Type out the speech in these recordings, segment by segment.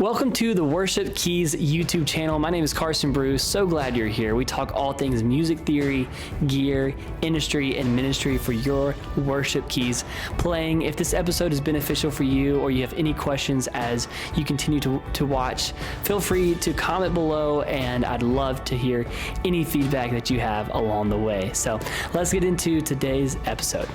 Welcome to the Worship Keys YouTube channel. My name is Carson Bruce. So glad you're here. We talk all things music theory, gear, industry, and ministry for your worship keys playing. If this episode is beneficial for you or you have any questions as you continue to watch, feel free to comment below, and I'd love to hear any feedback that you have along the way. So let's get into today's episode.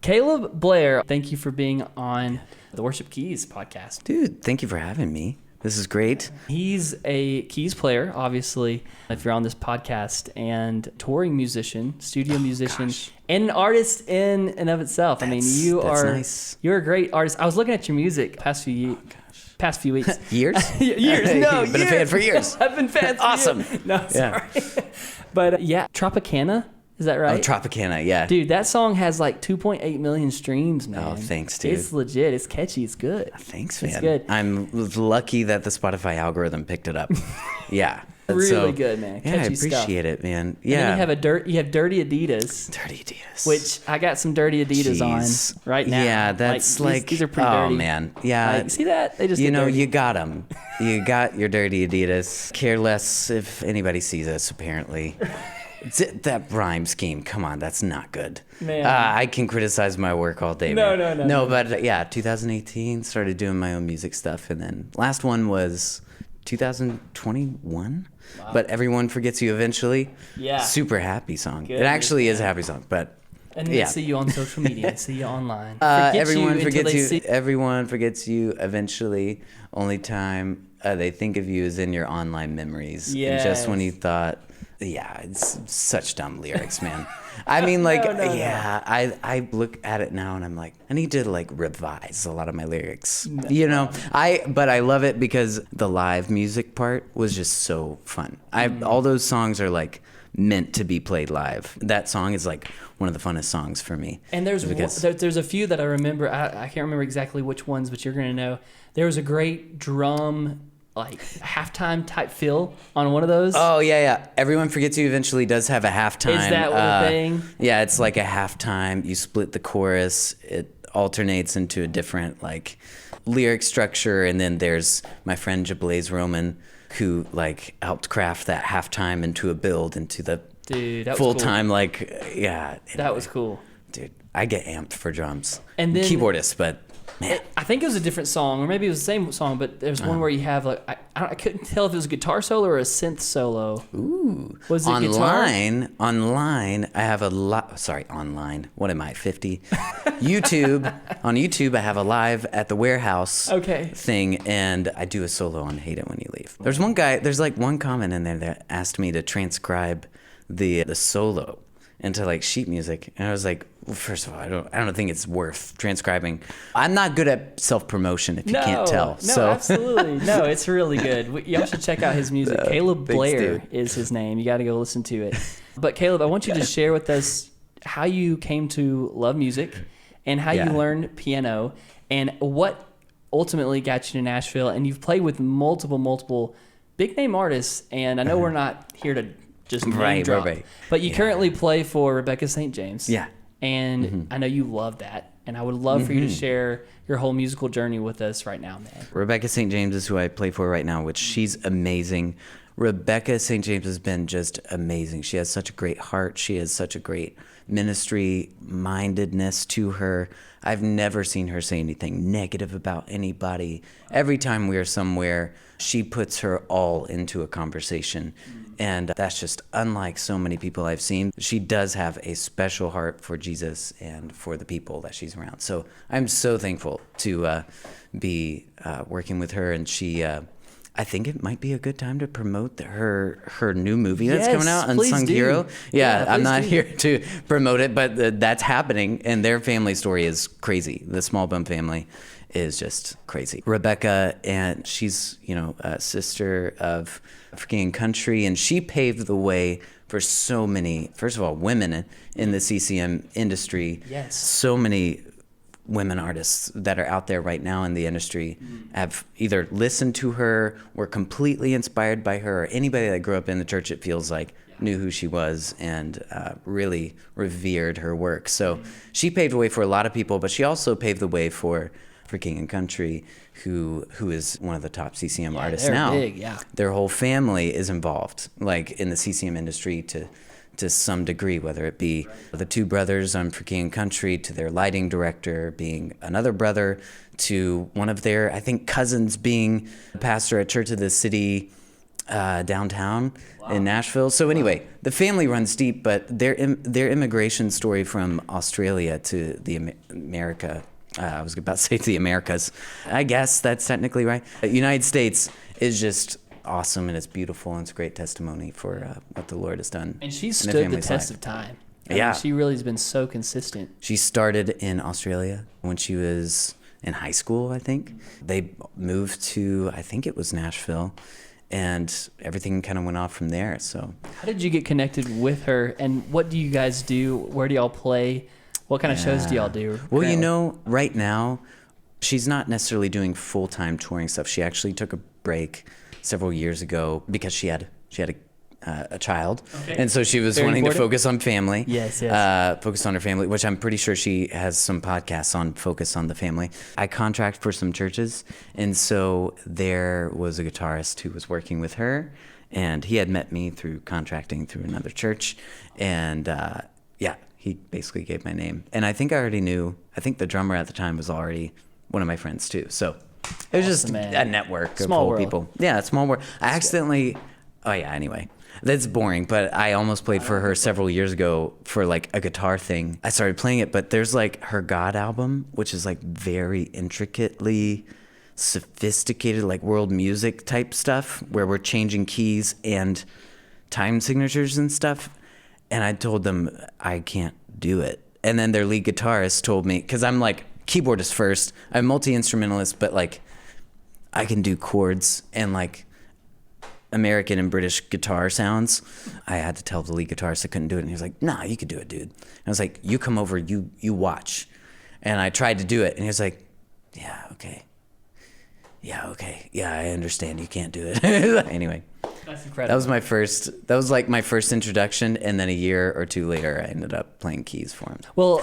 Caleb Blair, thank you for being on the Worship Keys podcast. Dude, thank you for having me. This is great. He's a keys player, obviously, if you're on this podcast, and touring musician, studio musician, and an artist in and of itself. Nice. You're a great artist. I was looking at your music past few weeks. Years? Years, no, You've been a fan for years. I've been fans Awesome. for years. No, sorry. But Tropicana. Is that right? Oh, Tropicana, yeah. Dude, that song has like 2.8 million streams, man. Oh, thanks, dude. It's legit. It's catchy. It's good. Thanks, man. It's good. I'm lucky that the Spotify algorithm picked it up. Yeah. Really good, man. Yeah, I Catchy appreciate stuff. it, man. And Yeah. then you have Dirty Adidas. Dirty Adidas. Which I got some Dirty Adidas on right now. Yeah, that's these are pretty dirty. Oh, man. Yeah. Like, see that? They just you got them. You got your Dirty Adidas. Care less if anybody sees us, apparently. That rhyme scheme, come on, that's not good. Man. I can criticize my work all day. No, man. no. No, but yeah, 2018, started doing my own music stuff. And then last one was 2021. Wow. But Everyone Forgets You Eventually. Yeah. Super happy song. Good, it actually is a happy song, but and yeah. They see you on social media. They see you online. Everyone forgets you eventually. Only time they think of you is in your online memories. Yes. And just when you thought... Yeah, it's such dumb lyrics, man. I mean, like, No. I look at it now and I'm like, I need to like revise a lot of my lyrics, No. you know. But I love it because the live music part was just so fun. All those songs are like meant to be played live. That song is like one of the funnest songs for me. And there's a few that I remember. I can't remember exactly which ones, but you're gonna know. There was a great drum, like halftime type feel on one of those. Oh yeah. Everyone Forgets You Eventually does have a halftime. Is that the thing? Yeah, it's like a halftime. You split the chorus. It alternates into a different like lyric structure, and then there's my friend Jablaze Roman, who like helped craft that halftime into a build into the full time. Cool. Like yeah, that was cool, dude. I get amped for drums and then keyboardist, but. Man. I think it was a different song, or maybe it was the same song, but there's one where you have like I couldn't tell if it was a guitar solo or a synth solo. Ooh. Was it online? Guitar? Online, I have a lot. Sorry, online. What am I? 50. YouTube. On YouTube, I have a live at the warehouse thing, and I do a solo on "Hate It When You Leave." There's one guy. There's like one comment in there that asked me to transcribe the solo into like sheet music, and I was like, well, first of all, I don't think it's worth transcribing. I'm not good at self-promotion, if you can't tell. No, absolutely. No, it's really good. Y'all should check out his music. Caleb Blair is his name. You got to go listen to it. But Caleb, I want you to share with us how you came to love music and how you learned piano and what ultimately got you to Nashville. And you've played with multiple big name artists, and I know we're not here to just name drop. Right. But you currently play for Rebecca St. James. Yeah. And I know you love that. And I would love for you to share your whole musical journey with us right now, man. Rebecca St. James is who I play for right now, which she's amazing. Rebecca St. James has been just amazing. She has such a great heart. She has such a great ministry mindedness to her. I've never seen her say anything negative about anybody. Every time we are somewhere, she puts her all into a conversation. And that's just unlike so many people I've seen. She does have a special heart for Jesus and for the people that she's around. So I'm so thankful to be working with her. And she, I think it might be a good time to promote her new movie that's coming out, Unsung Hero. Yeah, I'm not here to promote it, but that's happening. And their family story is crazy. The Small Bum family is just crazy. Rebecca, and she's, a sister of African country, and she paved the way for so many, first of all, women in the CCM industry. Yes. So many women artists that are out there right now in the industry have either listened to her, were completely inspired by her, or anybody that grew up in the church, it feels like, knew who she was and really revered her work. So she paved the way for a lot of people, but she also paved the way for King and Country, who is one of the top CCM artists they're now. big, yeah. Their whole family is involved, like in the CCM industry to some degree, whether it be the two brothers on For King and Country, to their lighting director being another brother, to one of their, I think, cousins being a pastor at Church of the City downtown in Nashville. So anyway, the family runs deep, but their immigration story from Australia to the America, I was about to say to the Americas, I guess that's technically right. The United States is just awesome, and it's beautiful, and it's a great testimony for what the Lord has done. And she stood the test of time. I mean, she really has been so consistent. She started in Australia when she was in high school, I think. They moved to, I think it was Nashville, and everything kind of went off from there. So, how did you get connected with her, and what do you guys do? Where do y'all play? What kind of shows do y'all do? Well, you know, right now, she's not necessarily doing full-time touring stuff. She actually took a break several years ago because she had a child, and so she was wanting to focus on family. Yes. Focus on her family, which I'm pretty sure she has some podcasts on focus on the family. I contract for some churches, and so there was a guitarist who was working with her, and he had met me through contracting through another church, and he basically gave my name, and I think I already knew. I think the drummer at the time was already one of my friends too, so. It was just a network of people. Yeah, small world. Anyway. That's boring, but I almost played for her several years ago for like a guitar thing. I started playing it, but there's like her God album, which is like very intricately sophisticated, like world music type stuff, where we're changing keys and time signatures and stuff. And I told them I can't do it. And then their lead guitarist told me, because I'm like, keyboardist first. I'm multi-instrumentalist, but like I can do chords and like American and British guitar sounds. I had to tell the lead guitarist I couldn't do it, and he was like, "Nah, you could do it, dude." And I was like, "You come over, you watch." And I tried to do it, and he was like, "Yeah, okay. Yeah, I understand. You can't do it." Anyway, that's incredible. That was like my first introduction, and then a year or two later, I ended up playing keys for him. Well,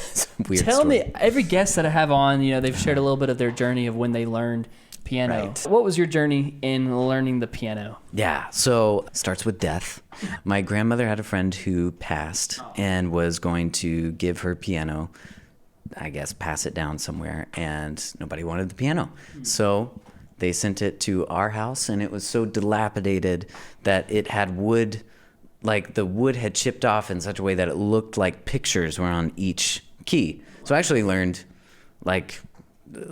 tell me, every guest that I have on, they've shared a little bit of their journey of when they learned piano. Right. What was your journey in learning the piano? Yeah, so it starts with death. My grandmother had a friend who passed and was going to give her piano, I guess, pass it down somewhere, and nobody wanted the piano. So they sent it to our house, and it was so dilapidated that it had wood, like the wood had chipped off in such a way that it looked like pictures were on each key. So I actually learned like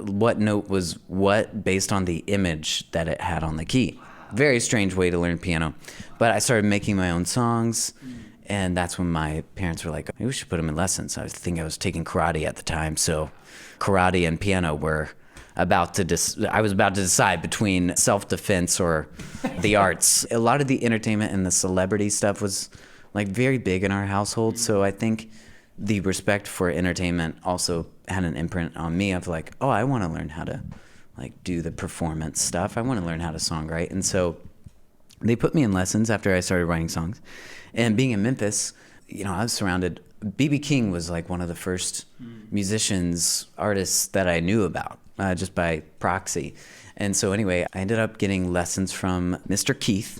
what note was what based on the image that it had on the key. Very strange way to learn piano. But I started making my own songs, and that's when my parents were like, maybe we should put him in lessons. I think I was taking karate at the time, so karate and piano were I was about to decide between self-defense or the arts. A lot of the entertainment and the celebrity stuff was like very big in our household, so I think the respect for entertainment also had an imprint on me of like, oh, I want to learn how to like do the performance stuff. I want to learn how to songwrite. And so they put me in lessons after I started writing songs. And being in Memphis, I was surrounded. B.B. King was like one of the first musicians, artists that I knew about just by proxy. And so anyway, I ended up getting lessons from Mr. Keith.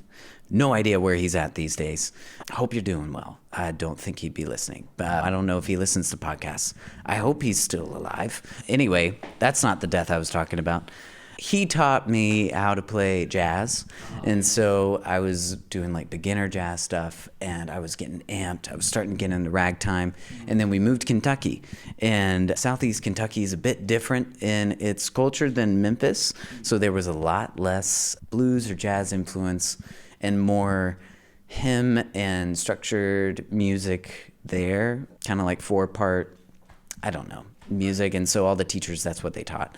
No idea where he's at these days. I hope you're doing well. I don't think he'd be listening, but I don't know if he listens to podcasts. I hope he's still alive. Anyway, that's not the death I was talking about. He taught me how to play jazz, and so I was doing like beginner jazz stuff, and I was getting amped. I was starting to get into ragtime, and then we moved to Kentucky, and Southeast Kentucky is a bit different in its culture than Memphis, so there was a lot less blues or jazz influence and more hymn and structured music there, kind of like 4-part, I don't know, music. And so all the teachers, that's what they taught,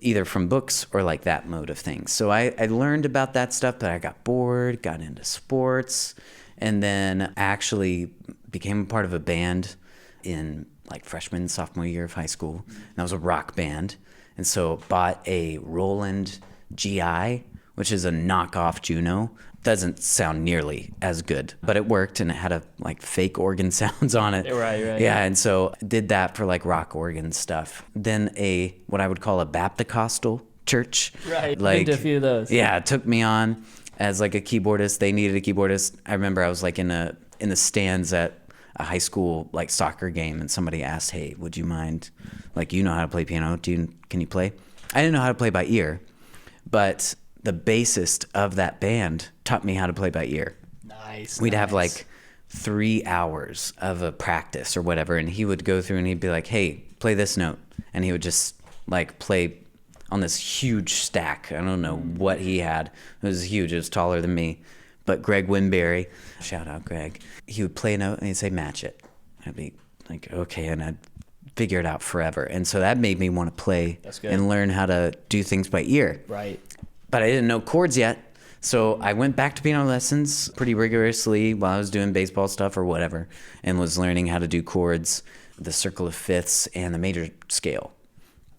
either from books or like that mode of things. So I learned about that stuff, but I got bored, got into sports, and then actually became a part of a band in like freshman, sophomore year of high school. And that was a rock band. And so bought a Roland GI, which is a knockoff Juno. Doesn't sound nearly as good, but it worked, and it had like fake organ sounds on it. Right. Yeah, and so did that for like rock organ stuff. Then what I would call a Baptist church. Right. Like, Been to a few of those. Yeah, it took me on as like a keyboardist. They needed a keyboardist. I remember I was like in the stands at a high school like soccer game, and somebody asked, "Hey, would you mind? Like, you know how to play piano? Can you play?" I didn't know how to play by ear, but the bassist of that band taught me how to play by ear. Nice. We'd have like 3 hours of a practice or whatever, and he would go through and he'd be like, "Hey, play this note," and he would just like play on this huge stack. I don't know what he had. It was huge. It was taller than me. But Greg Winberry, shout out Greg, he would play a note and he'd say, "Match it." I'd be like, okay, and I'd figure it out forever. And so that made me want to play and learn how to do things by ear. Right. But I didn't know chords yet. So I went back to piano lessons pretty rigorously while I was doing baseball stuff or whatever, and was learning how to do chords, the circle of fifths and the major scale.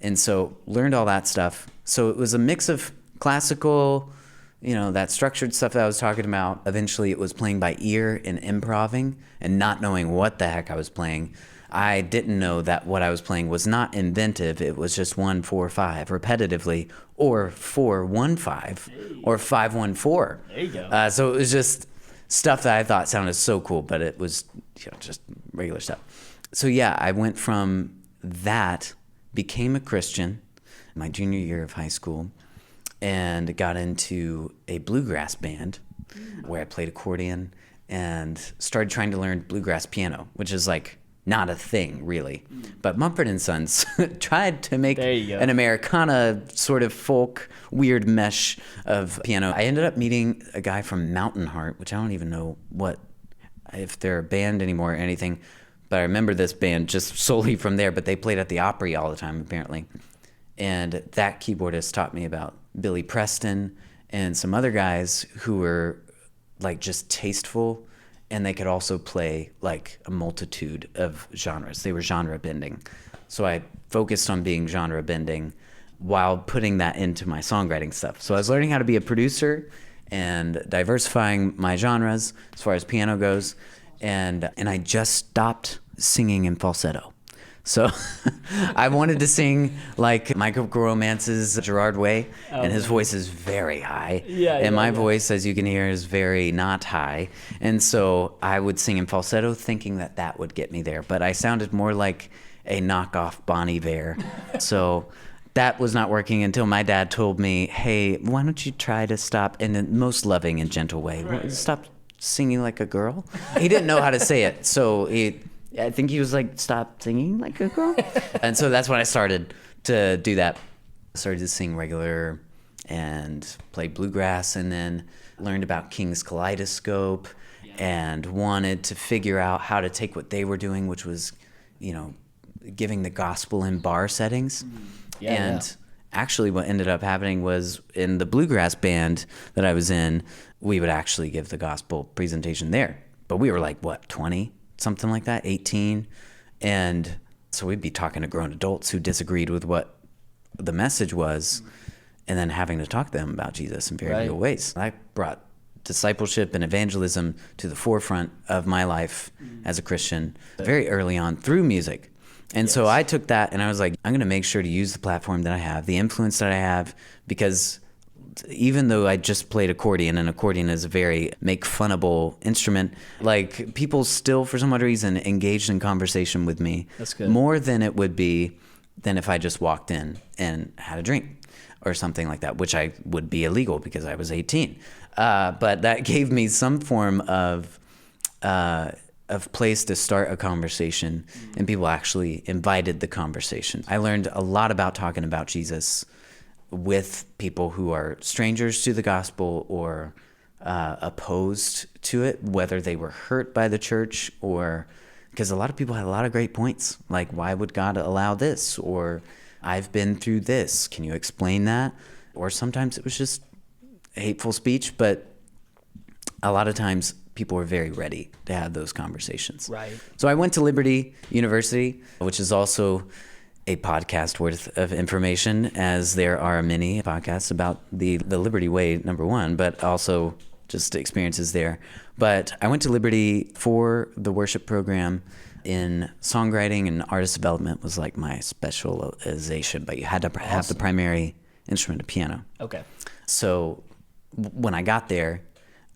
And so learned all that stuff. So it was a mix of classical, that structured stuff that I was talking about. Eventually it was playing by ear and improving and not knowing what the heck I was playing. I didn't know that what I was playing was not inventive. It was just 1-4-5 repetitively, or 4-1-5, or 5-1-4. There you go. So it was just stuff that I thought sounded so cool, but it was just regular stuff. So yeah, I went from that, became a Christian my junior year of high school, and got into a bluegrass band where I played accordion and started trying to learn bluegrass piano, which is like not a thing really. But Mumford & Sons tried to make an Americana sort of folk weird mesh of piano. I ended up meeting a guy from Mountain Heart, which I don't even know if they're a band anymore or anything, but I remember this band just solely from there, but they played at the Opry all the time apparently. And that keyboardist taught me about Billy Preston and some other guys who were like just tasteful, and they could also play like a multitude of genres. They were genre bending. So I focused on being genre bending while putting that into my songwriting stuff. So I was learning how to be a producer and diversifying my genres as far as piano goes. And I just stopped singing in falsetto. So I wanted to sing like My Chemical Romance's Gerard Way, and his voice is very high. And my voice, as you can hear, is very not high. And so I would sing in falsetto thinking that would get me there. But I sounded more like a knockoff Bon Iver. So that was not working until my dad told me, "Hey, why don't you try to stop," in the most loving and gentle way, "stop singing like a girl." He didn't know how to say it, so I think he was like, "Stop singing like a girl." And so that's when I started to do that. I started to sing regular and play bluegrass, and then learned about King's Kaleidoscope and wanted to figure out how to take what they were doing, which was, giving the gospel in bar settings. Actually what ended up happening was in the bluegrass band that I was in, we would actually give the gospel presentation there. But we were like, 20? Something like that, 18. And so we'd be talking to grown adults who disagreed with what the message was, and then having to talk to them about Jesus in very real ways. I brought discipleship and evangelism to the forefront of my life as a Christian very early on through music. And so I took that and I was like, I'm going to make sure to use the platform that I have, the influence that I have, because even though I just played accordion, and accordion is a very make-funnable instrument, like people still, for some odd reason, engaged in conversation with me. That's good. More than it would be than if I just walked in and had a drink or something like that, which I would be illegal because I was 18. But that gave me some form of place to start a conversation, and people actually invited the conversation. I learned a lot about talking about Jesus with people who are strangers to the gospel or opposed to it, whether they were hurt by the church, or because a lot of people had a lot of great points, like, why would God allow this? Or I've been through this. Can you explain that? Or sometimes it was just hateful speech, but a lot of times people were very ready to have those conversations. Right. So I went to Liberty University, which is also a podcast worth of information, as there are many podcasts about the Liberty Way, number one, but also just experiences there. But I went to Liberty for the worship program. In songwriting and artist development was like my specialization, but you had to have the primary instrument of piano. Okay. So when I got there,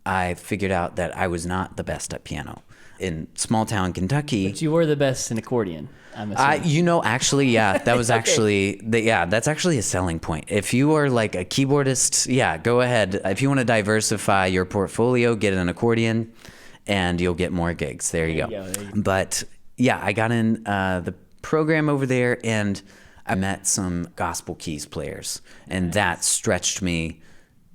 I figured out that I was not the best at piano. In small town Kentucky. But you were the best in accordion, I'm assuming. Actually, yeah, that was actually, that's actually a selling point. If you are like a keyboardist, yeah, go ahead. If you want to diversify your portfolio, get an accordion and you'll get more gigs. There you go. But yeah, I got in the program over there and I met some gospel keys players, and that stretched me.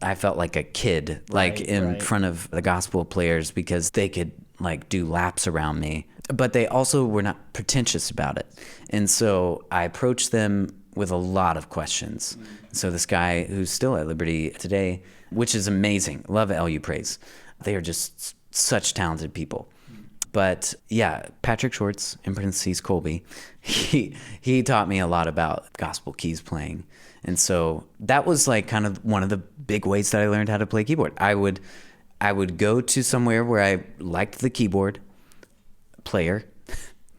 I felt like a kid, in front of the gospel players, because they could like do laps around me, but they also were not pretentious about it. And so I approached them with a lot of questions. So this guy who's still at Liberty today, which is amazing. Love LU Praise. They are just such talented people. But yeah, Patrick Schwartz, in parentheses Colby, he taught me a lot about gospel keys playing. And so that was like kind of one of the big ways that I learned how to play keyboard. I would go to somewhere where I liked the keyboard player,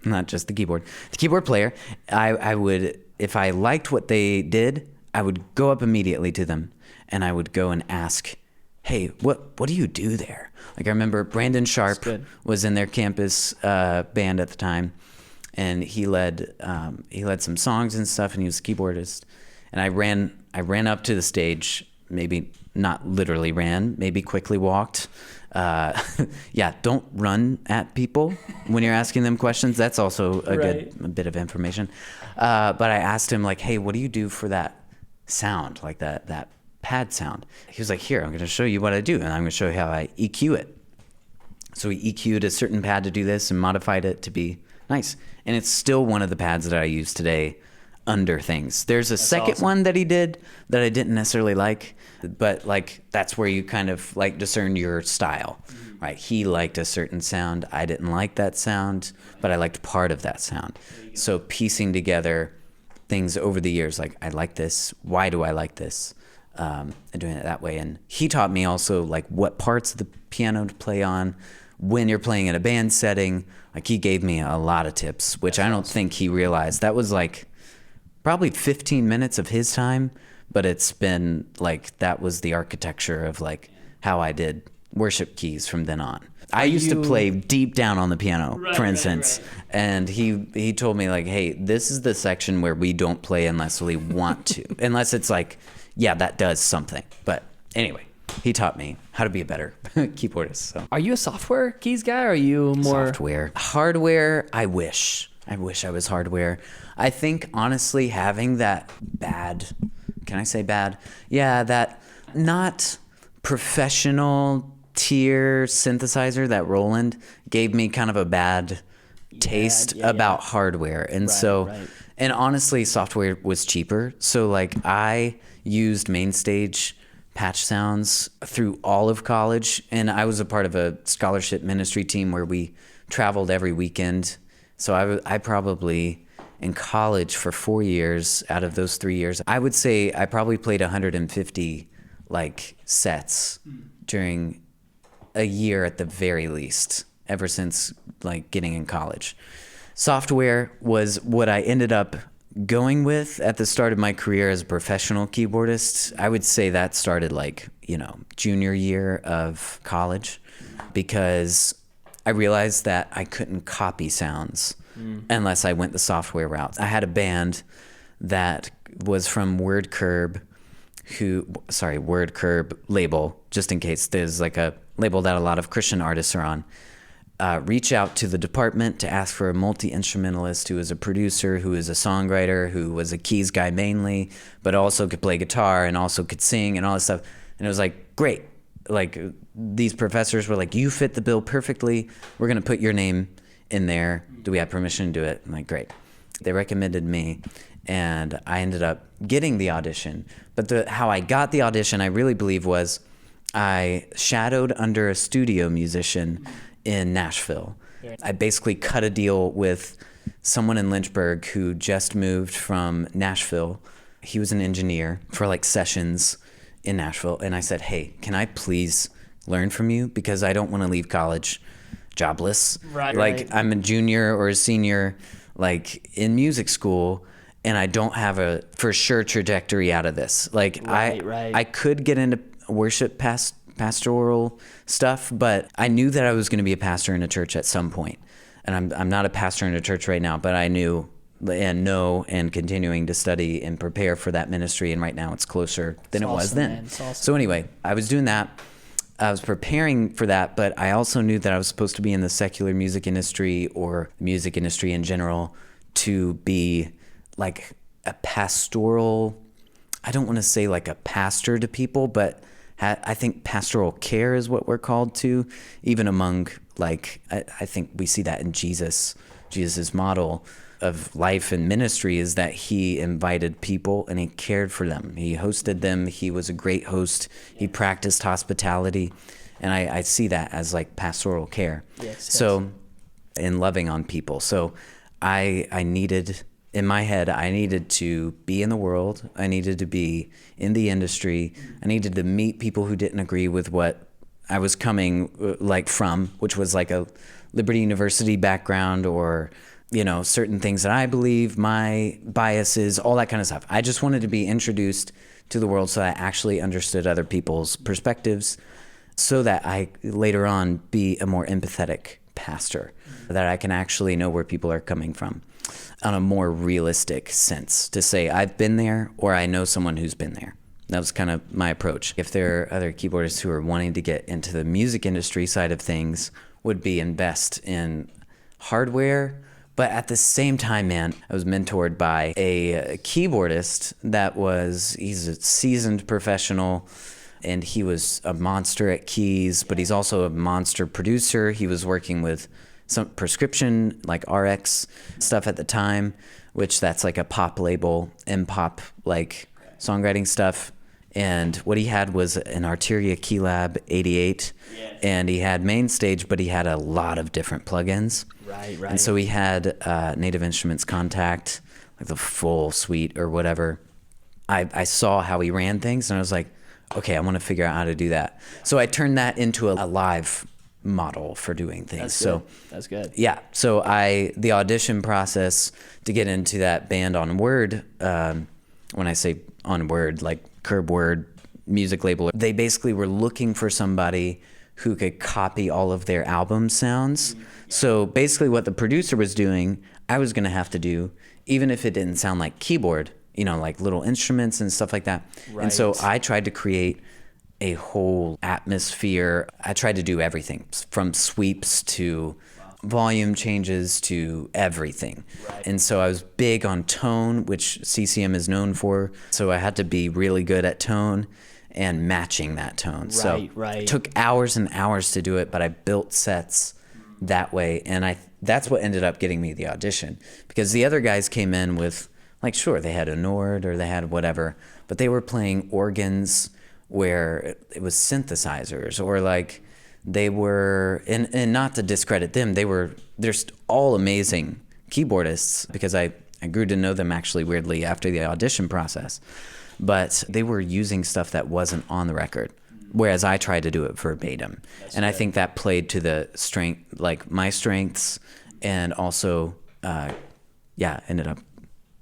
not just the keyboard player. I would, if I liked what they did, I would go up immediately to them and I would go and ask, hey, what do you do there? Like, I remember Brandon Sharp was in their campus band at the time, and he led some songs and stuff, and he was a keyboardist. And I ran up to the stage, maybe not literally ran, maybe quickly walked. Yeah, don't run at people when you're asking them questions. That's also a bit of information. But I asked him, like, hey, what do you do for that sound, like that pad sound? He was like, here, I'm going to show you what I do, and I'm going to show you how I EQ it. So he EQ'd a certain pad to do this and modified it to be nice. And it's still one of the pads that I use today under things. There's a second one that he did that I didn't necessarily like, but like that's where you kind of like discern your style, right? He liked a certain sound. I didn't like that sound, but I liked part of that sound. So piecing together things over the years, like I like this, why do I like this? And doing it that way. And he taught me also like what parts of the piano to play on when you're playing in a band setting. Like he gave me a lot of tips, which I don't think he realized. That was like probably 15 minutes of his time, but it's been like, that was the architecture of like how I did worship keys from then on. I used to play deep down on the piano, for instance, and he told me like, hey, this is the section where we don't play unless we want to, unless it's like, yeah, that does something. But anyway, he taught me how to be a better keyboardist. So. Are you a software keys guy, or are you more software? Hardware, I wish I was hardware. I think honestly having that bad, can I say bad? Yeah, that not professional tier synthesizer, that Roland, gave me kind of a bad taste about hardware. And and honestly, software was cheaper. So like I used MainStage patch sounds through all of college, and I was a part of a scholarship ministry team where we traveled every weekend. So I probably, in college for 4 years, out of those 3 years, I would say I probably played 150 like sets during a year at the very least, ever since like getting in college. Software was what I ended up going with at the start of my career as a professional keyboardist. I would say that started like, junior year of college, because I realized that I couldn't copy sounds unless I went the software route. I had a band that was from WordCurb label, just in case there's like a label that a lot of Christian artists are on. Reach out to the department to ask for a multi-instrumentalist who is a producer, who is a songwriter, who was a keys guy mainly, but also could play guitar and also could sing and all this stuff. And it was like, great. Like these professors were like, you fit the bill perfectly. We're going to put your name in there. Do we have permission to do it? I'm like, great. They recommended me, and I ended up getting the audition. But how I got the audition, I really believe, was I shadowed under a studio musician in Nashville. I basically cut a deal with someone in Lynchburg who just moved from Nashville. He was an engineer for like sessions in Nashville. And I said, hey, can I please learn from you? Because I don't want to leave college jobless. Right. I'm a junior or a senior, like in music school, and I don't have a for sure trajectory out of this. I could get into worship pastoral stuff, but I knew that I was going to be a pastor in a church at some point. And I'm not a pastor in a church right now, but I knew and know and continuing to study and prepare for that ministry. And right now it's closer than it was then. Awesome. So anyway, I was doing that. I was preparing for that, but I also knew that I was supposed to be in the secular music industry or music industry in general to be like a pastoral, I don't want to say like a pastor to people, but I think pastoral care is what we're called to, even among like, I think we see that in Jesus's model of life and ministry is that he invited people and he cared for them. He hosted them. He was a great host. He practiced hospitality. And I see that as like pastoral care. So in loving on people. So I needed, in my head, I needed to be in the world. I needed to be in the industry. I needed to meet people who didn't agree with what I was coming like from, which was like a Liberty University background or, you know, certain things that I believe, my biases, all that kind of stuff. I just wanted to be introduced to the world so I actually understood other people's perspectives so that I later on be a more empathetic pastor, that I can actually know where people are coming from on a more realistic sense to say I've been there or I know someone who's been there. That was kind of my approach. If there are other keyboardists who are wanting to get into the music industry side of things, would be invest in hardware. But at the same time, man, I was mentored by a keyboardist he's a seasoned professional and he was a monster at keys, but he's also a monster producer. He was working with some prescription, like RX stuff at the time, which that's like a pop label, M-pop, like songwriting stuff. And what he had was an Arteria Keylab 88, and he had main stage, but he had a lot of different plugins. Right. And so he had Native Instruments Contact, like the full suite or whatever. I saw how he ran things, and I was like, okay, I want to figure out how to do that. So I turned that into a live model for doing things. That's good. Yeah. So the audition process to get into that band on Word, when I say on Word, like Curb Word music label, they basically were looking for somebody who could copy all of their album sounds. So basically what the producer was doing, I was going to have to do, even if it didn't sound like keyboard, you know, like little instruments and stuff like that. Right. And so I tried to create a whole atmosphere. I tried to do everything from sweeps to volume changes to everything. Right. And so I was big on tone, which CCM is known for. So I had to be really good at tone and matching that tone. It took hours and hours to do it, but I built sets that way. And that's what ended up getting me the audition, because the other guys came in with, like, sure, they had a Nord or they had whatever, but they were playing organs where it was synthesizers, or like they were, and not to discredit them, they're all amazing keyboardists, because I grew to know them actually weirdly after the audition process, but they were using stuff that wasn't on the record, whereas I tried to do it verbatim. And I think that played to the strength, like my strengths, and also, ended up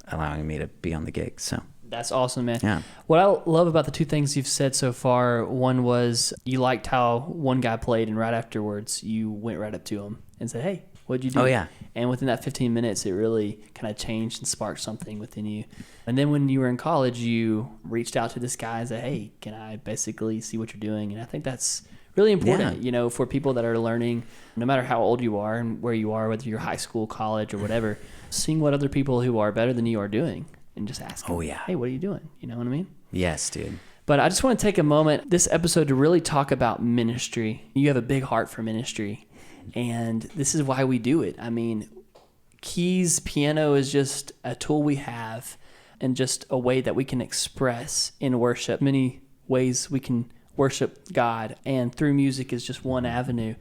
allowing me to be on the gig. So that's awesome, man. Yeah. What I love about the two things you've said so far, one was you liked how one guy played, and right afterwards you went right up to him and said, hey, what'd you do? Oh, yeah. And within that 15 minutes, it really kind of changed and sparked something within you. And then when you were in college, you reached out to this guy and said, hey, can I basically see what you're doing? And I think that's really important, you know, for people that are learning, no matter how old you are and where you are, whether you're high school, college, or whatever, seeing what other people who are better than you are doing and just asking, hey, what are you doing? You know what I mean? Yes, dude. But I just want to take a moment this episode to really talk about ministry. You have a big heart for ministry, and this is why we do it. I mean, keys, piano is just a tool we have, and just a way that we can express in worship. Many ways we can worship God, and through music is just one avenue.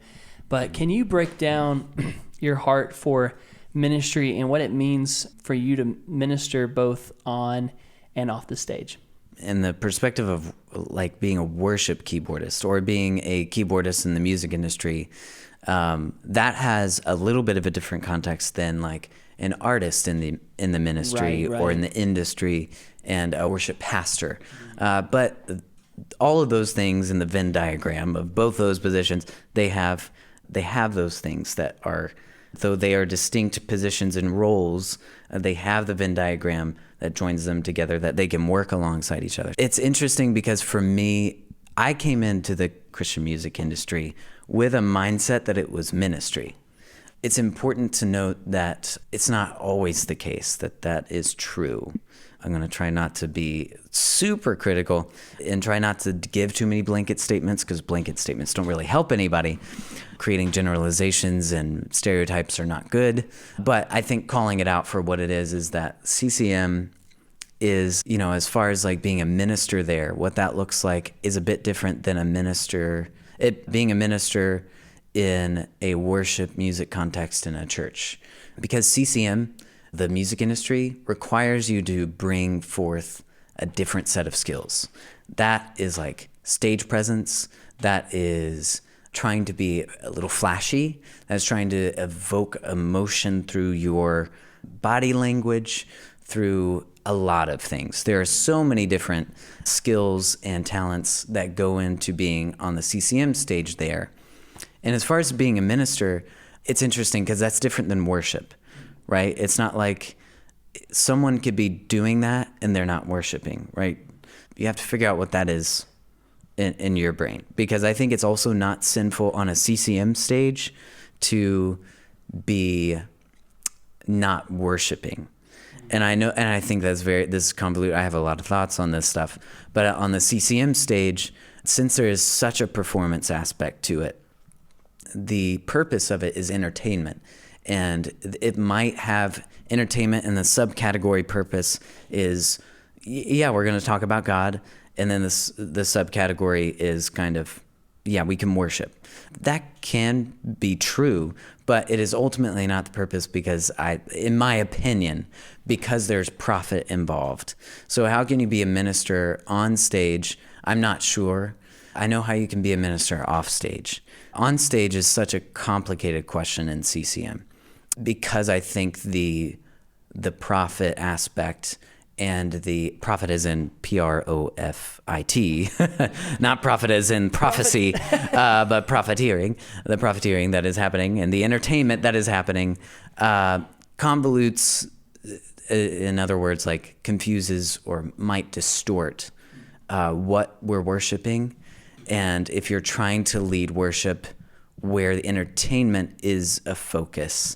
But can you break down your heart for ministry and what it means for you to minister both on and off the stage. In the perspective of like being a worship keyboardist or being a keyboardist in the music industry, that has a little bit of a different context than like an artist in the ministry Right. or in the industry and a worship pastor. But all of those things in the Venn diagram of both those positions, they have those things that are, though they are distinct positions and roles, they have the Venn diagram that joins them together, that they can work alongside each other. It's interesting because for me, I came into the Christian music industry with a mindset that it was ministry. It's important to note that it's not always the case that that is true. I'm going to try not to be super critical and try not to give too many blanket statements, because blanket statements don't really help anybody. Creating generalizations and stereotypes are not good. But I think calling it out for what it is that CCM is, as far as like being a minister there, what that looks like is a bit different than being a minister in a worship music context in a church. Because CCM, the music industry, requires you to bring forth a different set of skills. That is like stage presence. That is trying to be a little flashy. That's trying to evoke emotion through your body language, through a lot of things. There are so many different skills and talents that go into being on the CCM stage there. And as far as being a minister, it's interesting because that's different than worship, right? It's not like someone could be doing that and they're not worshiping, right? You have to figure out what that is in your brain, because I think it's also not sinful on a CCM stage to be not worshiping. And I think this is convoluted. I have a lot of thoughts on this stuff, but on the CCM stage, since there is such a performance aspect to it, the purpose of it is entertainment. And it might have entertainment, and the subcategory purpose is, we're going to talk about God. And then the subcategory is kind of, we can worship. That can be true, but it is ultimately not the purpose because in my opinion, because there's profit involved. So how can you be a minister on stage? I'm not sure. I know how you can be a minister off stage. On stage is such a complicated question in CCM, because I think the profit aspect, and the profit as in PROFIT, not profit as in prophecy, but profiteering, the profiteering that is happening and the entertainment that is happening, convolutes, in other words, like confuses or might distort what we're worshiping. And if you're trying to lead worship where the entertainment is a focus,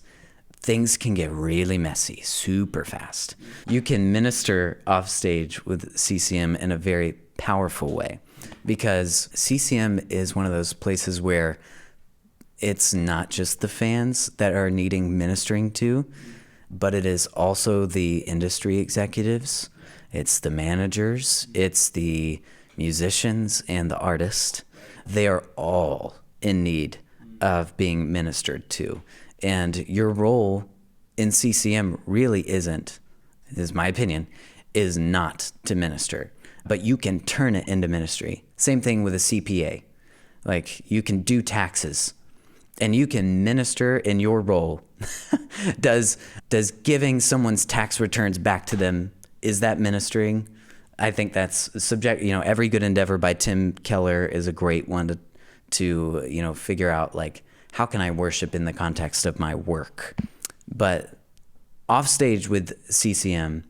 things can get really messy super fast. You can minister off stage with CCM in a very powerful way, because CCM is one of those places where it's not just the fans that are needing ministering to, but it is also the industry executives, it's the managers, it's the musicians and the artists. They are all in need of being ministered to. And your role in CCM really isn't, is my opinion, is not to minister, but you can turn it into ministry. Same thing with a CPA. Like, you can do taxes and you can minister in your role. Does giving someone's tax returns back to them, is that ministering? I think that's subject. Every Good Endeavor by Tim Keller is a great one to figure out, like, how can I worship in the context of my work? But off stage with CCM,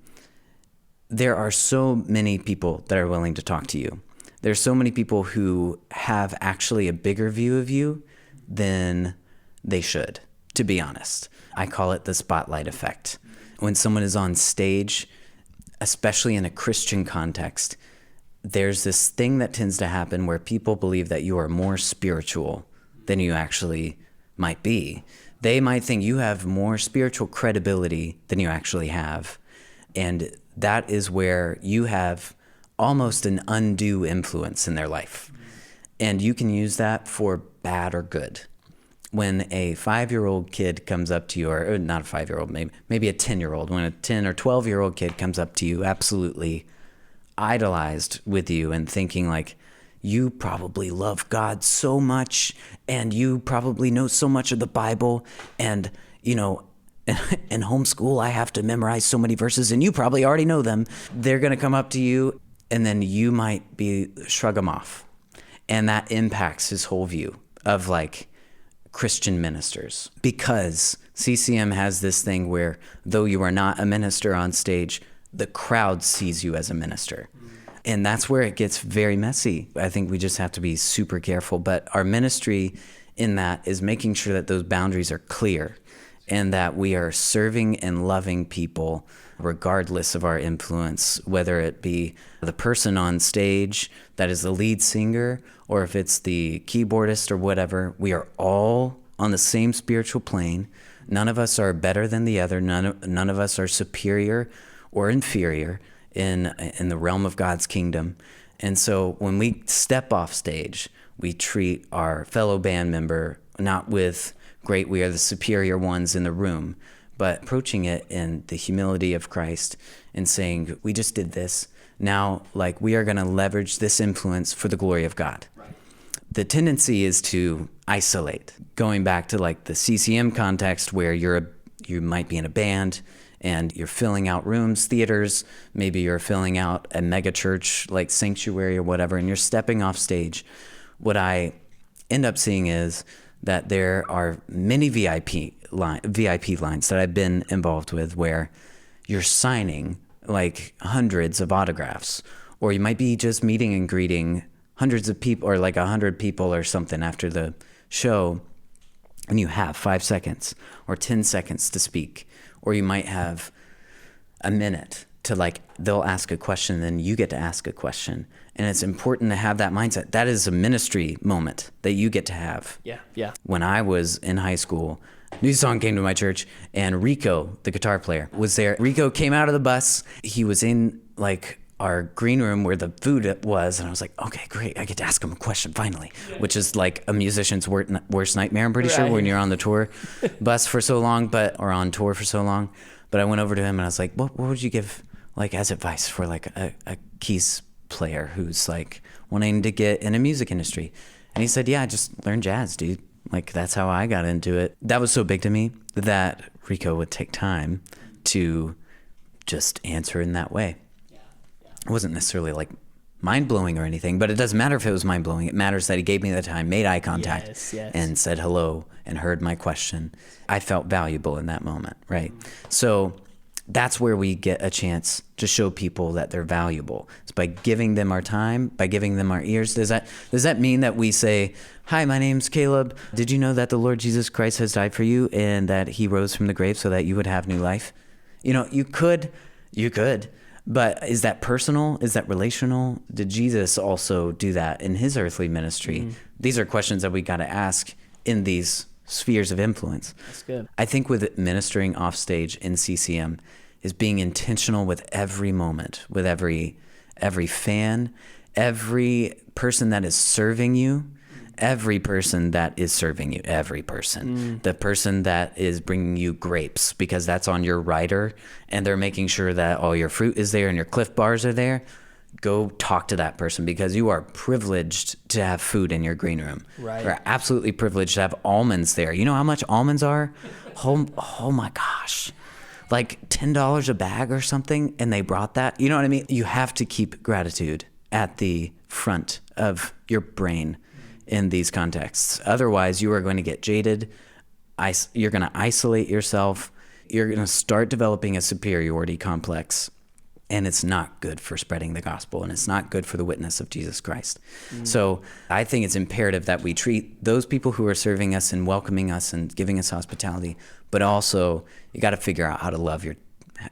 there are so many people that are willing to talk to you. There's so many people who have actually a bigger view of you than they should, to be honest. I call it the spotlight effect. When someone is on stage, especially in a Christian context, there's this thing that tends to happen where people believe that you are more spiritual than you actually might be. They might think you have more spiritual credibility than you actually have. And that is where you have almost an undue influence in their life. And you can use that for bad or good. when a 5-year-old kid comes up to you, or not a 5-year-old, maybe a 10-year-old, when a 10 or 12-year-old kid comes up to you, absolutely idolized with you and thinking like, you probably love God so much and you probably know so much of the Bible, and, you know, in homeschool, I have to memorize so many verses and you probably already know them. They're going to come up to you and then you might shrug them off. And that impacts his whole view of like Christian ministers, because CCM has this thing where though you are not a minister on stage, the crowd sees you as a minister. And that's where it gets very messy. I think we just have to be super careful. But our ministry in that is making sure that those boundaries are clear and that we are serving and loving people regardless of our influence, whether it be the person on stage that is the lead singer or if it's the keyboardist or whatever. We are all on the same spiritual plane. None of us are better than the other. None of us are superior or inferior in the realm of God's kingdom. And so when we step off stage, we treat our fellow band member not with great, we are the superior ones in the room, but approaching it in the humility of Christ and saying, we just did this. Now, like, we are going to leverage this influence for the glory of God. Right. The tendency is to isolate. Going back to like the CCM context where you might be in a band and you're filling out rooms, theaters, maybe you're filling out a mega church like Sanctuary or whatever, and you're stepping off stage. What I end up seeing is that there are many VIP lines that I've been involved with where you're signing like hundreds of autographs, or you might be just meeting and greeting hundreds of people or like 100 people or something after the show, and you have 5 seconds or 10 seconds to speak, or you might have a minute to like, they'll ask a question, then you get to ask a question. And it's important to have that mindset. That is a ministry moment that you get to have. Yeah. When I was in high school, New Song came to my church, and Rico, the guitar player, was there. Rico came out of the bus. He was in like our green room where the food was, and I was like, okay, great, I get to ask him a question finally, which is like a musician's worst nightmare, I'm pretty sure, when you're on the tour bus for so long, or on tour for so long. But I went over to him and I was like, what would you give like as advice for like a keys player who's like wanting to get in a music industry? And he said, yeah, just learn jazz, dude. Like, that's how I got into it. That was so big to me that Rico would take time to just answer in that way. It wasn't necessarily like mind-blowing or anything, but it doesn't matter if it was mind-blowing. It matters that he gave me the time, made eye contact, yes. and said hello and heard my question. I felt valuable in that moment, right? So that's where we get a chance to show people that they're valuable. It's by giving them our time, by giving them our ears. Does that mean that we say, hi, my name's Caleb. Did you know that the Lord Jesus Christ has died for you and that he rose from the grave so that you would have new life? You know, you could, but is that personal? Is that relational? Did Jesus also do that in his earthly ministry? Mm-hmm. These are questions that we got to ask in these spheres of influence. That's good. I think with ministering off stage in CCM is being intentional with every moment, with every fan, every person that is serving you, the person that is bringing you grapes because that's on your rider and they're making sure that all your fruit is there and your Cliff Bars are there. Go talk to that person because you are privileged to have food in your green room. Right. You're absolutely privileged to have almonds there. You know how much almonds are? Oh my gosh. Like $10 a bag or something, and they brought that. You know what I mean? You have to keep gratitude at the front of your brain in these contexts. Otherwise, you are going to get jaded. You're going to isolate yourself. You're going to start developing a superiority complex. And it's not good for spreading the gospel, and it's not good for the witness of Jesus Christ. So I think it's imperative that we treat those people who are serving us and welcoming us and giving us hospitality, but also you got to figure out how to love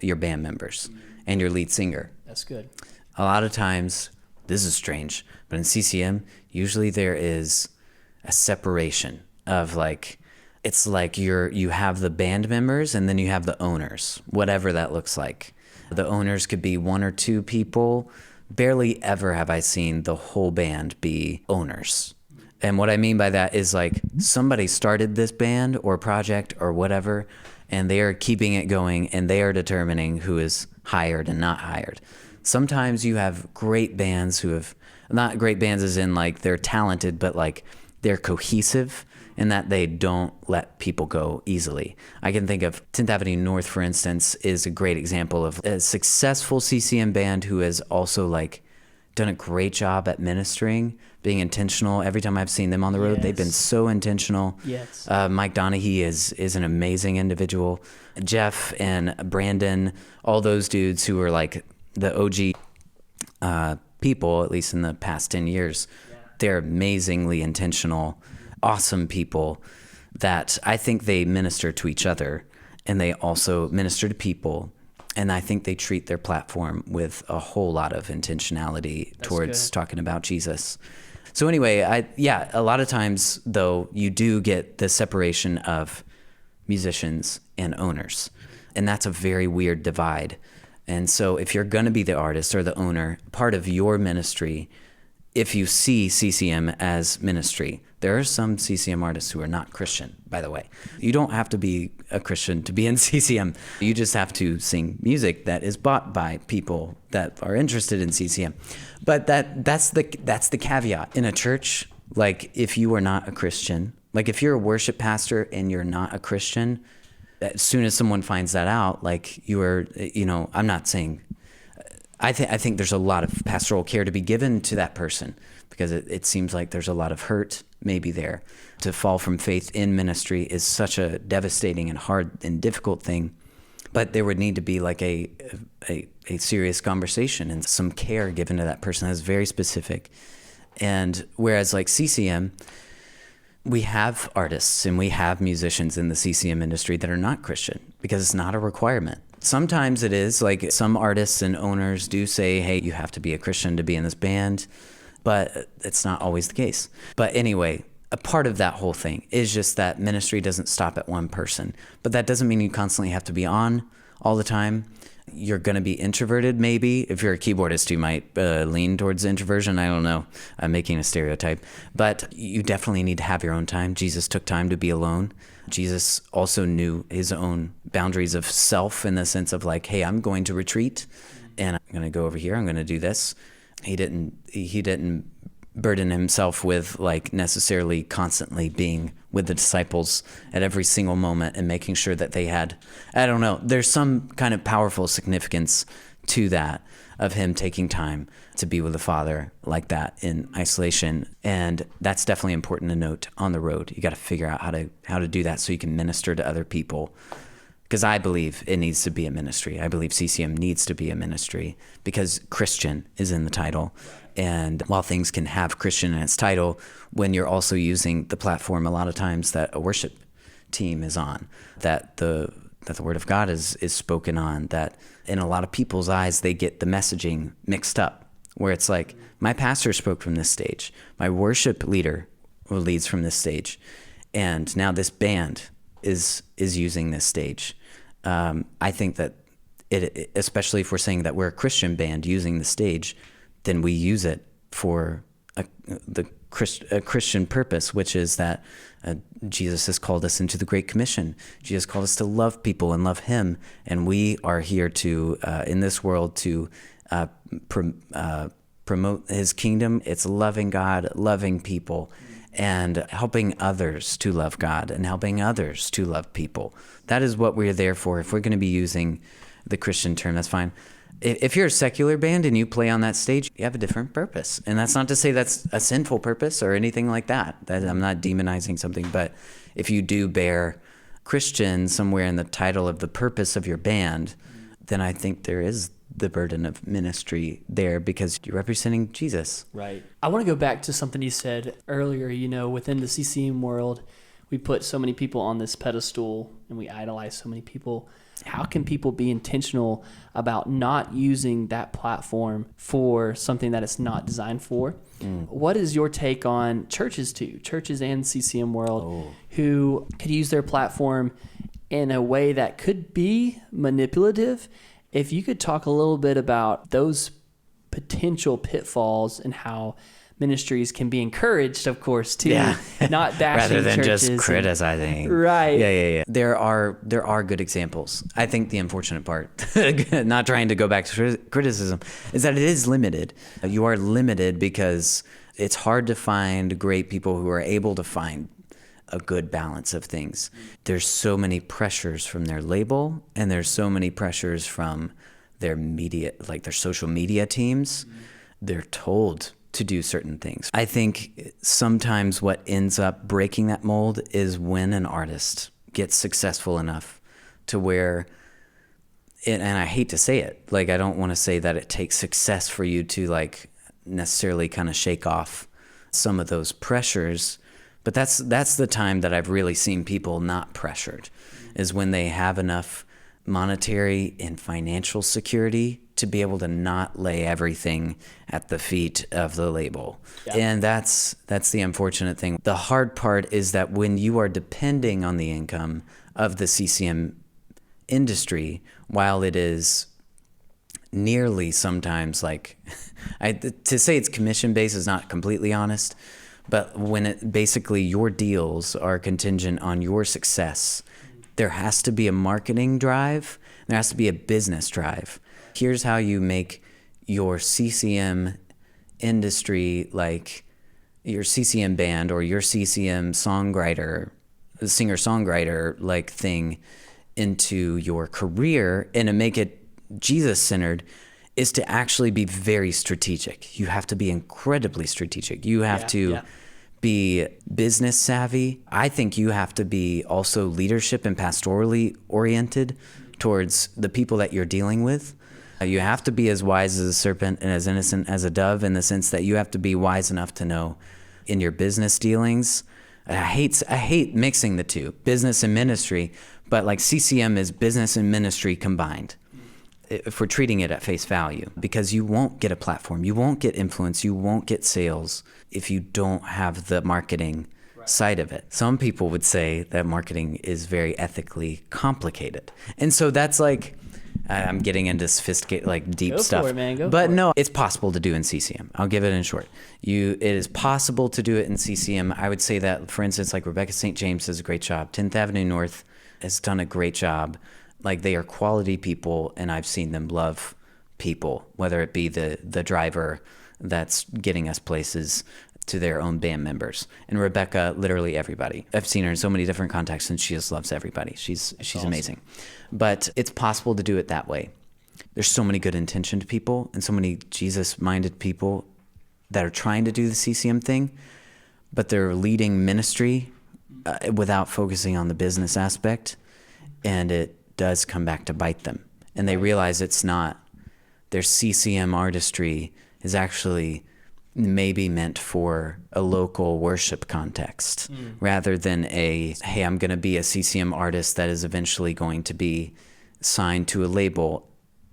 your band members and your lead singer. That's good. A lot of times, this is strange, but in CCM, usually there is a separation of like, it's like you have the band members and then you have the owners, whatever that looks like. The owners could be 1 or 2 people. Barely ever have I seen the whole band be owners. And what I mean by that is like somebody started this band or project or whatever, and they are keeping it going, and they are determining who is hired and not hired. Sometimes you have great bands who have, not great bands as in like they're talented, but like they're cohesive in that they don't let people go easily. I can think of 10th Avenue North, for instance, is a great example of a successful CCM band who has also like done a great job at ministering, being intentional. Every time I've seen them on the road, they've been so intentional. Yes. Mike Donaghy is an amazing individual. Jeff and Brandon, all those dudes who were like the OG people, at least in the past 10 years, they're amazingly intentional, awesome people that I think they minister to each other, and they also minister to people. And I think they treat their platform with a whole lot of intentionality towards talking about Jesus. So anyway, a lot of times though, you do get the separation of musicians and owners, and that's a very weird divide. And so if you're going to be the artist or the owner, part of your ministry, if you see CCM as ministry, there are some CCM artists who are not Christian, by the way. You don't have to be a Christian to be in CCM. You just have to sing music that is bought by people that are interested in CCM. But that's the caveat. In a church, like if you are not a Christian, like if you're a worship pastor and you're not a Christian, as soon as someone finds that out, like you are, I'm not saying, I think there's a lot of pastoral care to be given to that person, because it seems like there's a lot of hurt maybe there. To fall from faith in ministry is such a devastating and hard and difficult thing, but there would need to be like a serious conversation and some care given to that person that's very specific. And whereas like CCM, we have artists and we have musicians in the CCM industry that are not Christian because it's not a requirement. Sometimes it is, like some artists and owners do say, hey, you have to be a Christian to be in this band, but it's not always the case. But anyway, a part of that whole thing is just that ministry doesn't stop at one person. But that doesn't mean you constantly have to be on all the time. You're going to be introverted, maybe. If you're a keyboardist, you might lean towards introversion. I don't know. I'm making a stereotype. But you definitely need to have your own time. Jesus took time to be alone. Jesus also knew his own boundaries of self in the sense of like, hey, I'm going to retreat and I'm going to go over here. I'm going to do this. He didn't burden himself with like necessarily constantly being with the disciples at every single moment and making sure that they had, I don't know, there's some kind of powerful significance to that, of him taking time to be with the Father like that in isolation. And that's definitely important to note on the road. You got to figure out how to do that so you can minister to other people. Because I believe it needs to be a ministry. I believe CCM needs to be a ministry because Christian is in the title. And while things can have Christian in its title, when you're also using the platform a lot of times that a worship team is on, that the Word of God is spoken on, that in a lot of people's eyes, they get the messaging mixed up, where it's like, my pastor spoke from this stage, my worship leader leads from this stage, and now this band is using this stage. I think that it, especially if we're saying that we're a Christian band using the stage, then we use it for a Christian purpose, which is that Jesus has called us into the Great Commission. Jesus called us to love people and love him. And we are here to, in this world, to promote his kingdom. It's loving God, loving people, and helping others to love God and helping others to love people. That is what we're there for. If we're going to be using the Christian term, that's fine. If you're a secular band and you play on that stage, you have a different purpose. And that's not to say that's a sinful purpose or anything like that. I'm not demonizing something, but if you do bear Christian somewhere in the title of the purpose of your band, then I think there is the burden of ministry there because you're representing Jesus. Right. I want to go back to something you said earlier. Within the CCM world, we put so many people on this pedestal and we idolize so many people. How can people be intentional about not using that platform for something that it's not designed for? What is your take on churches and CCM world who could use their platform in a way that could be manipulative? If you could talk a little bit about those potential pitfalls and how ministries can be encouraged, of course, too. Yeah. Not bashing rather than churches just criticizing. Right. Yeah. There are good examples. I think the unfortunate part, not trying to go back to criticism, is that it is limited. You are limited because it's hard to find great people who are able to find a good balance of things. There's so many pressures from their label, and there's so many pressures from their media, like their social media teams. They're told to do certain things. I think sometimes what ends up breaking that mold is when an artist gets successful enough to where, and I hate to say it, like I don't want to say that it takes success for you to like necessarily kind of shake off some of those pressures, but that's the time that I've really seen people not pressured, is when they have enough monetary and financial security to be able to not lay everything at the feet of the label. Yeah. And that's the unfortunate thing. The hard part is that when you are depending on the income of the CCM industry, while it is nearly sometimes like, to say it's commission based is not completely honest, but when it basically your deals are contingent on your success, there has to be a marketing drive, there has to be a business drive. Here's how you make your CCM industry, like your CCM band or your CCM songwriter, singer-songwriter like thing into your career, and to make it Jesus-centered is to actually be very strategic. You have to be incredibly strategic. You have to be business savvy. I think you have to be also leadership and pastorally oriented towards the people that you're dealing with. You have to be as wise as a serpent and as innocent as a dove, in the sense that you have to be wise enough to know in your business dealings. I hate mixing the two, business and ministry, but like CCM is business and ministry combined, if we're treating it at face value, because you won't get a platform, you won't get influence, you won't get sales if you don't have the marketing side of it. Some people would say that marketing is very ethically complicated. And so that's like, I'm getting into sophisticated, like deep stuff. Go for it, man. But no, it's possible to do in CCM. I'll give it in short. It is possible to do it in CCM. I would say that, for instance, like Rebecca St. James does a great job. 10th Avenue North has done a great job. Like, they are quality people, and I've seen them love people, whether it be the driver that's getting us places to their own band members. And Rebecca, literally everybody. I've seen her in so many different contexts, and she just loves everybody. She's awesome. Amazing. But it's possible to do it that way. There's so many good intentioned people and so many Jesus-minded people that are trying to do the CCM thing, but they're leading ministry without focusing on the business aspect, and it does come back to bite them. And they realize it's not, their CCM artistry is actually maybe meant for a local worship context, rather than hey, I'm going to be a CCM artist that is eventually going to be signed to a label.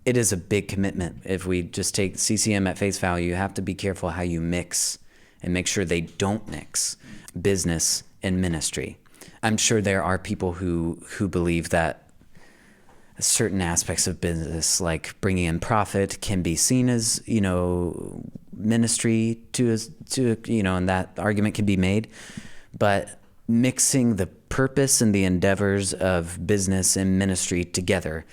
It is a big commitment. If we just take CCM at face value, you have to be careful how you mix and make sure they don't mix business and ministry. I'm sure there are people who believe that certain aspects of business, like bringing in profit, can be seen as, ministry to and that argument can be made. But mixing the purpose and the endeavors of business and ministry together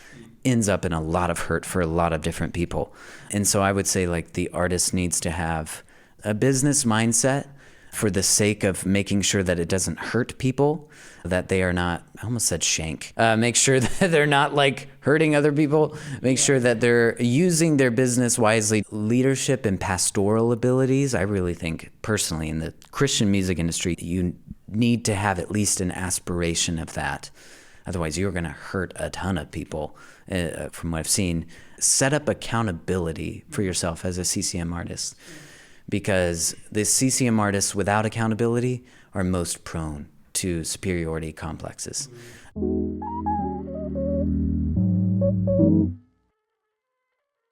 ends up in a lot of hurt for a lot of different people. And so I would say, like, the artist needs to have a business mindset for the sake of making sure that it doesn't hurt people, that they are not, I almost said shank, make sure that they're not like hurting other people, make sure that they're using their business wisely. Leadership and pastoral abilities, I really think personally in the Christian music industry, you need to have at least an aspiration of that. Otherwise, you're going to hurt a ton of people. From what I've seen, set up accountability for yourself as a CCM artist, because the CCM artists without accountability are most prone to superiority complexes.